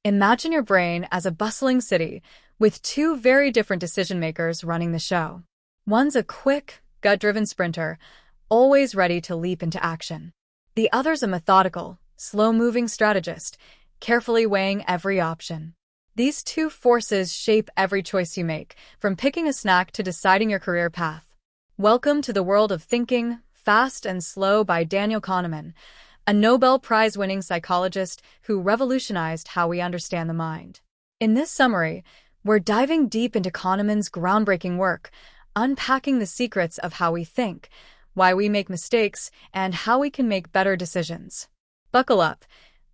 Imagine your brain as a bustling city with two very different decision-makers running the show. One's a quick, gut-driven sprinter, always ready to leap into action. The other's a methodical, slow-moving strategist, carefully weighing every option. These two forces shape every choice you make, from picking a snack to deciding your career path. Welcome to the world of Thinking, Fast and Slow by Daniel Kahneman, a Nobel Prize-winning psychologist who revolutionized how we understand the mind. In this summary, we're diving deep into Kahneman's groundbreaking work, unpacking the secrets of how we think, why we make mistakes, and how we can make better decisions. Buckle up.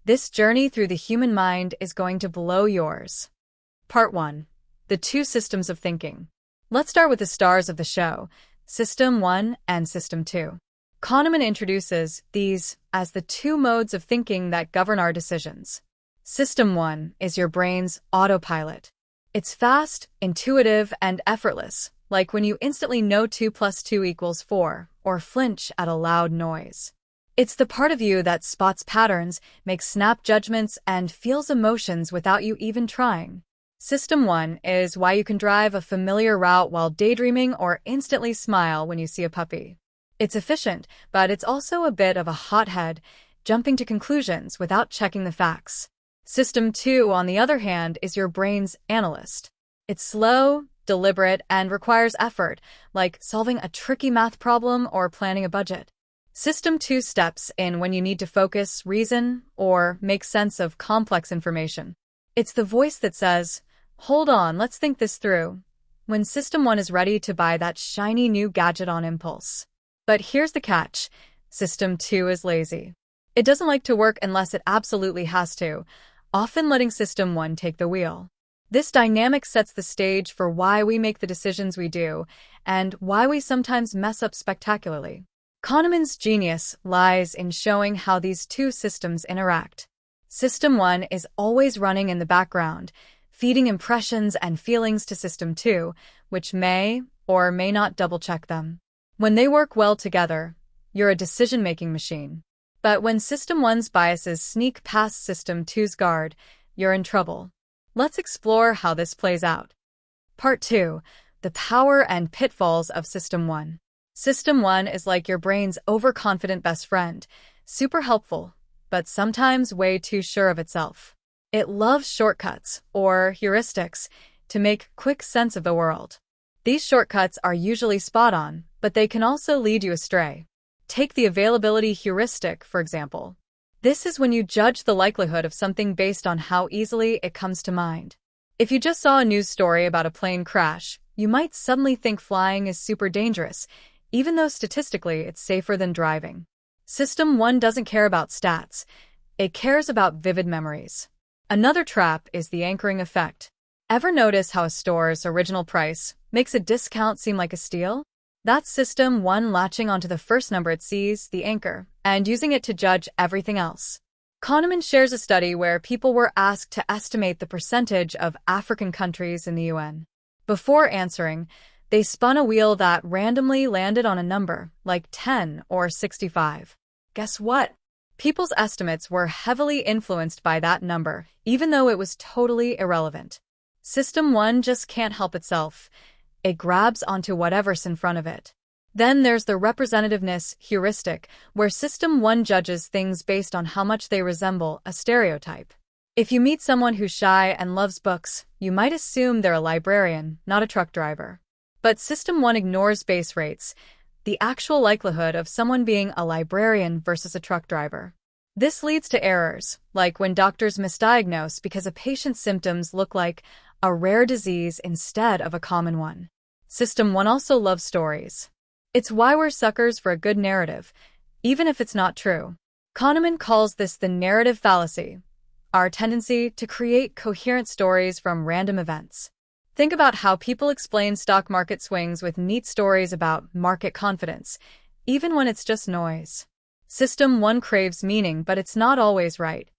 This journey through the human mind is going to blow yours. Part 1. The two systems of thinking. Let's start with the stars of the show, System 1 and System 2. Kahneman introduces these as the two modes of thinking that govern our decisions. System 1 is your brain's autopilot. It's fast, intuitive, and effortless, like when you instantly know 2 plus 2 equals 4, or flinch at a loud noise. It's the part of you that spots patterns, makes snap judgments, and feels emotions without you even trying. System 1 is why you can drive a familiar route while daydreaming or instantly smile when you see a puppy. It's efficient, but it's also a bit of a hothead, jumping to conclusions without checking the facts. System 2, on the other hand, is your brain's analyst. It's slow, deliberate, and requires effort, like solving a tricky math problem or planning a budget. System 2 steps in when you need to focus, reason, or make sense of complex information. It's the voice that says, "Hold on, let's think this through," when System 1 is ready to buy that shiny new gadget on impulse. But here's the catch. System 2 is lazy. It doesn't like to work unless it absolutely has to, often letting System 1 take the wheel. This dynamic sets the stage for why we make the decisions we do, and why we sometimes mess up spectacularly. Kahneman's genius lies in showing how these two systems interact. System 1 is always running in the background, feeding impressions and feelings to System 2, which may or may not double-check them. When they work well together, you're a decision-making machine. But when System 1's biases sneak past System 2's guard, you're in trouble. Let's explore how this plays out. Part 2. The power and pitfalls of System 1. System 1 is like your brain's overconfident best friend, super helpful, but sometimes way too sure of itself. It loves shortcuts, or heuristics, to make quick sense of the world. These shortcuts are usually spot-on, but they can also lead you astray. Take the availability heuristic, for example. This is when you judge the likelihood of something based on how easily it comes to mind. If you just saw a news story about a plane crash, you might suddenly think flying is super dangerous, even though statistically it's safer than driving. System 1 doesn't care about stats. It cares about vivid memories. Another trap is the anchoring effect. Ever notice how a store's original price makes a discount seem like a steal? That's System 1 latching onto the first number it sees, the anchor, and using it to judge everything else. Kahneman shares a study where people were asked to estimate the percentage of African countries in the UN. Before answering, they spun a wheel that randomly landed on a number, like 10 or 65. Guess what? People's estimates were heavily influenced by that number, even though it was totally irrelevant. System 1 just can't help itself. It grabs onto whatever's in front of it. Then there's the representativeness heuristic, where System 1 judges things based on how much they resemble a stereotype. If you meet someone who's shy and loves books, you might assume they're a librarian, not a truck driver. But System 1 ignores base rates, the actual likelihood of someone being a librarian versus a truck driver. This leads to errors, like when doctors misdiagnose because a patient's symptoms look like a rare disease instead of a common one. System 1 also loves stories. It's why we're suckers for a good narrative, even if it's not true. Kahneman calls this the narrative fallacy, our tendency to create coherent stories from random events. Think about how people explain stock market swings with neat stories about market confidence, even when it's just noise. System 1 craves meaning, but it's not always right.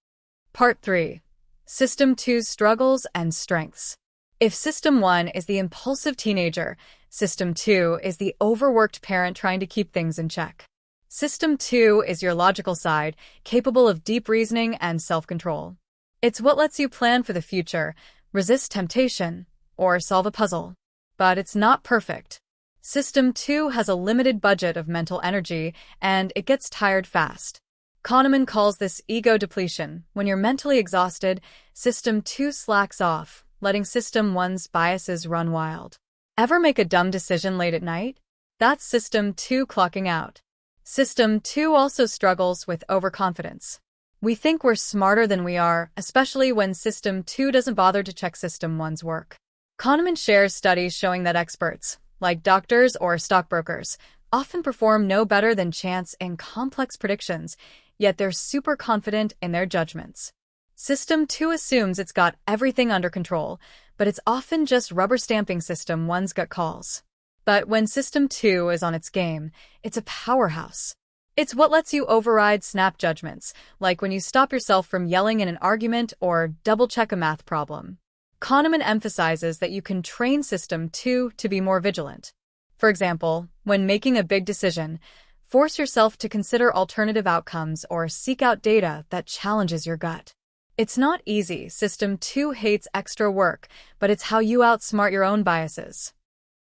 Part 3. System 2's struggles and strengths. If System 1 is the impulsive teenager, System 2 is the overworked parent trying to keep things in check. System 2 is your logical side, capable of deep reasoning and self-control. It's what lets you plan for the future, resist temptation, or solve a puzzle. But it's not perfect. System 2 has a limited budget of mental energy, and it gets tired fast. Kahneman calls this ego depletion. When you're mentally exhausted, System 2 slacks off, letting System 1's biases run wild. Ever make a dumb decision late at night? That's System 2 clocking out. System 2 also struggles with overconfidence. We think we're smarter than we are, especially when System 2 doesn't bother to check System 1's work. Kahneman shares studies showing that experts, like doctors or stockbrokers, often perform no better than chance in complex predictions, yet they're super confident in their judgments. System 2 assumes it's got everything under control, but it's often just rubber stamping System 1's gut calls. But when System 2 is on its game, it's a powerhouse. It's what lets you override snap judgments, like when you stop yourself from yelling in an argument or double-check a math problem. Kahneman emphasizes that you can train System 2 to be more vigilant. For example, when making a big decision, force yourself to consider alternative outcomes or seek out data that challenges your gut. It's not easy. System 2 hates extra work, but it's how you outsmart your own biases.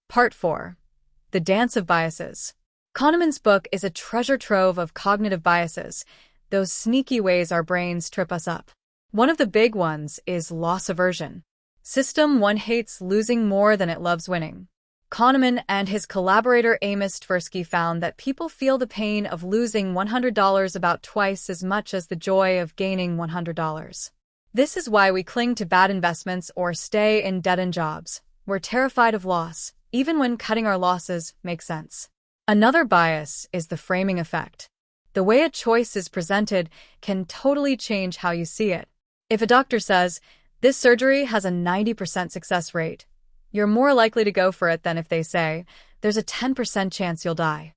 Part 4. The Dance of Biases. Kahneman's book is a treasure trove of cognitive biases, those sneaky ways our brains trip us up. One of the big ones is loss aversion. System 1 hates losing more than it loves winning. Kahneman and his collaborator Amos Tversky found that people feel the pain of losing $100 about twice as much as the joy of gaining $100. This is why we cling to bad investments or stay in dead-end jobs. We're terrified of loss, even when cutting our losses makes sense. Another bias is the framing effect. The way a choice is presented can totally change how you see it. If a doctor says, "This surgery has a 90% success rate," you're more likely to go for it than if they say, "There's a 10% chance you'll die."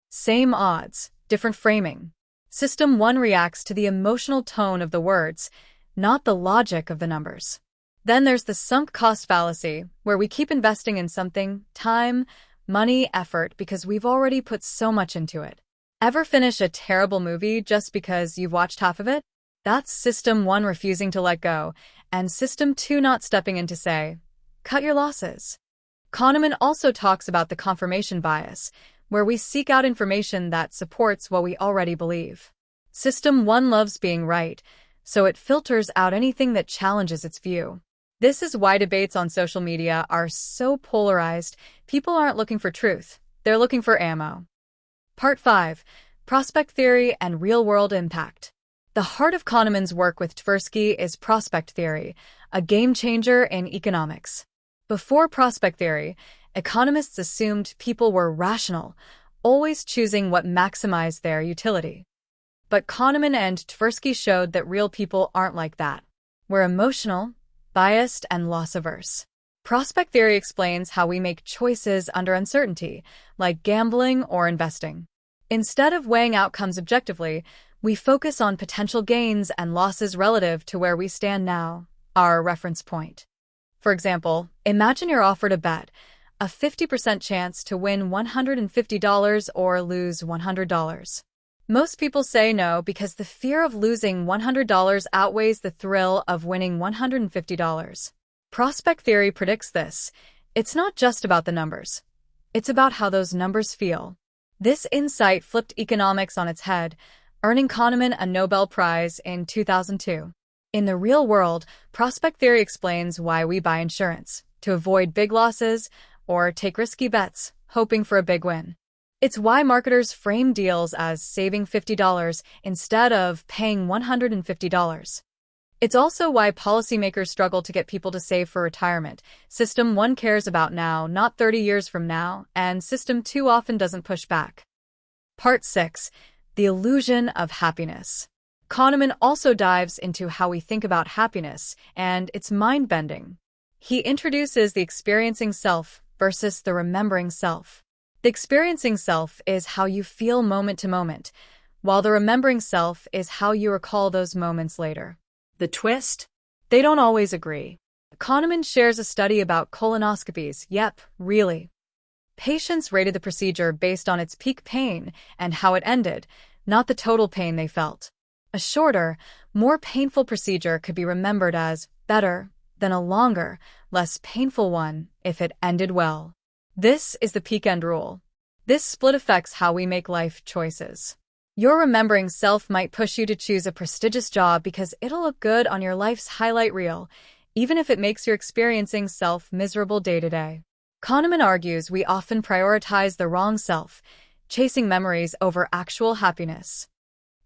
Same odds, different framing. System 1 reacts to the emotional tone of the words, not the logic of the numbers. Then there's the sunk cost fallacy, where we keep investing in something, time, money, effort, because we've already put so much into it. Ever finish a terrible movie just because you've watched half of it? That's System 1 refusing to let go, and System 2 not stepping in to say, "Cut your losses." Kahneman also talks about the confirmation bias, where we seek out information that supports what we already believe. System 1 loves being right, so it filters out anything that challenges its view. This is why debates on social media are so polarized. People aren't looking for truth, they're looking for ammo. Part 5. Prospect Theory and Real-World Impact. The heart of Kahneman's work with Tversky is prospect theory, a game-changer in economics. Before prospect theory, economists assumed people were rational, always choosing what maximized their utility. But Kahneman and Tversky showed that real people aren't like that. We're emotional, biased, and loss-averse. Prospect theory explains how we make choices under uncertainty, like gambling or investing. Instead of weighing outcomes objectively, we focus on potential gains and losses relative to where we stand now, our reference point. For example, imagine you're offered a bet, a 50% chance to win $150 or lose $100. Most people say no because the fear of losing $100 outweighs the thrill of winning $150. Prospect theory predicts this. It's not just about the numbers. It's about how those numbers feel. This insight flipped economics on its head, earning Kahneman a Nobel Prize in 2002. In the real world, prospect theory explains why we buy insurance, to avoid big losses or take risky bets, hoping for a big win. It's why marketers frame deals as saving $50 instead of paying $150. It's also why policymakers struggle to get people to save for retirement. System 1 cares about now, not 30 years from now, and System 2 often doesn't push back. Part 6. The Illusion of Happiness. Kahneman also dives into how we think about happiness, and it's mind-bending. He introduces the experiencing self versus the remembering self. The experiencing self is how you feel moment to moment, while the remembering self is how you recall those moments later. The twist? They don't always agree. Kahneman shares a study about colonoscopies. Yep, really. Patients rated the procedure based on its peak pain and how it ended, not the total pain they felt. A shorter, more painful procedure could be remembered as better than a longer, less painful one if it ended well. This is the peak end rule. This split affects how we make life choices. Your remembering self might push you to choose a prestigious job because it'll look good on your life's highlight reel, even if it makes your experiencing self miserable day to day. Kahneman argues we often prioritize the wrong self, chasing memories over actual happiness.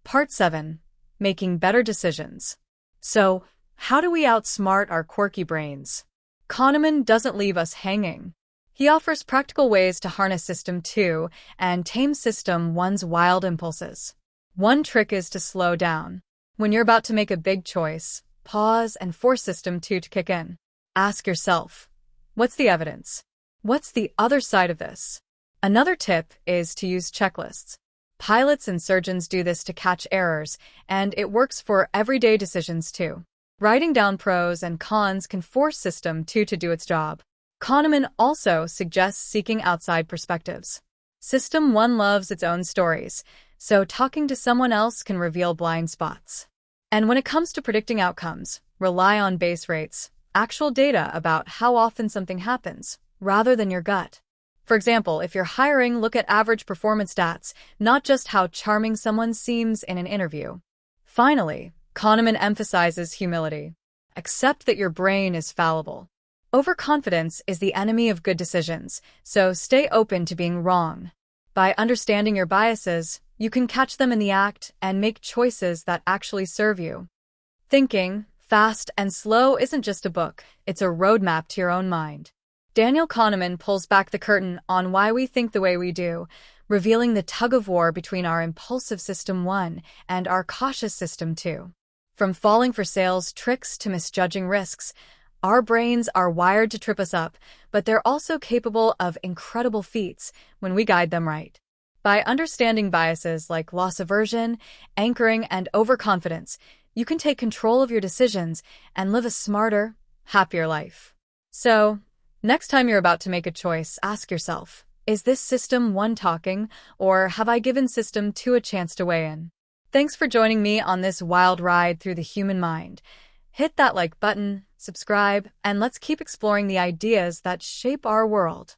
Part 7. Making better decisions. So, how do we outsmart our quirky brains? Kahneman doesn't leave us hanging. He offers practical ways to harness System 2 and tame System 1's wild impulses. One trick is to slow down. When you're about to make a big choice, pause and force System 2 to kick in. Ask yourself, what's the evidence? What's the other side of this? Another tip is to use checklists. Pilots and surgeons do this to catch errors, and it works for everyday decisions too. Writing down pros and cons can force System 2 to do its job. Kahneman also suggests seeking outside perspectives. System 1 loves its own stories, so talking to someone else can reveal blind spots. And when it comes to predicting outcomes, rely on base rates, actual data about how often something happens, rather than your gut. For example, if you're hiring, look at average performance stats, not just how charming someone seems in an interview. Finally, Kahneman emphasizes humility. Accept that your brain is fallible. Overconfidence is the enemy of good decisions, so stay open to being wrong. By understanding your biases, you can catch them in the act and make choices that actually serve you. Thinking, Fast and Slow isn't just a book, it's a roadmap to your own mind. Daniel Kahneman pulls back the curtain on why we think the way we do, revealing the tug-of-war between our impulsive System 1 and our cautious System 2. From falling for sales tricks to misjudging risks, our brains are wired to trip us up, but they're also capable of incredible feats when we guide them right. By understanding biases like loss aversion, anchoring, and overconfidence, you can take control of your decisions and live a smarter, happier life. So, next time you're about to make a choice, ask yourself, is this System 1 talking, or have I given System 2 a chance to weigh in? Thanks for joining me on this wild ride through the human mind. Hit that like button, subscribe, and let's keep exploring the ideas that shape our world.